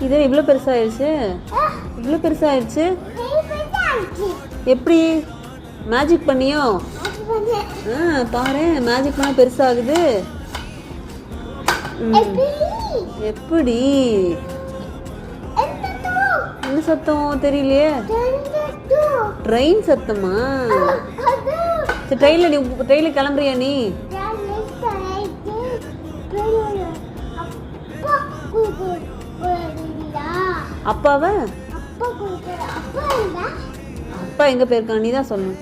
இது இவ்வளோ பெருசாகிடுச்சு, இவ்வளோ பெருசாகிடுச்சு. எப்படி மேஜிக் பண்ணியோ? பாரு, மேஜிக் பண்ணால் பெருசாகுது. எப்படி? என்ன சத்தம் தெரியலையே? ட்ரெயின் சத்தமா? சரி, ட்ரெயினில் கிளம்புறியா நீ? அப்பாவ? அப்பா எங்க போயிருக்கான்? நீ தான் சொல்லணும்.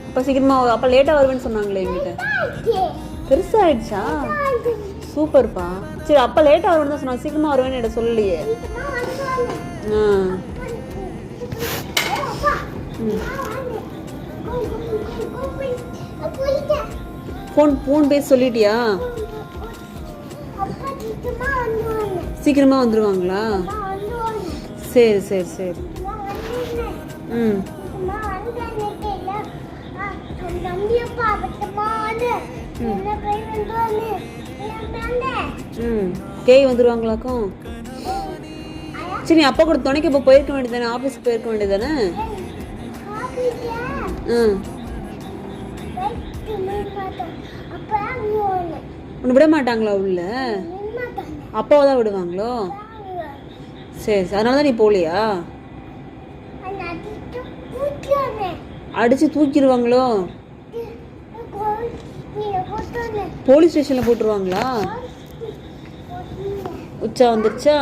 அப்பா சீக்கிரமா, அப்பா லேட்டா வருவேன்னு சொன்னாங்களே என்கிட்ட. பெருசாயிடுச்சா? சூப்பர்ப்பா. சரி, அப்பா லேட்டா வருவேன்னு தான் சொன்னாங்க, சீக்கிரமா வருவேன்னு என்கிட்ட சொல்லலையே. ஃபோன் பேச சொல்லிட்டியா? சீக்கிரமா வந்துருவாங்களா? சரி சரி சரி. கேய் வந்துருவாங்களாக்கும். சரி, அப்பா கூட துணைக்கு இப்போ போயிருக்க வேண்டியதானே? ஆஃபீஸ்க்கு போயிருக்க வேண்டியதானே? உன்னை விட மாட்டாங்களா உள்ள? அப்பாவை தான் விடுவாங்களோ? சரி சரி, அதனால தான் நீ போகலையா? அடிச்சு தூக்கிடுவாங்களோ? போலீஸ் ஸ்டேஷன்ல போட்டுருவாங்களா? உச்சா வந்துருச்சா?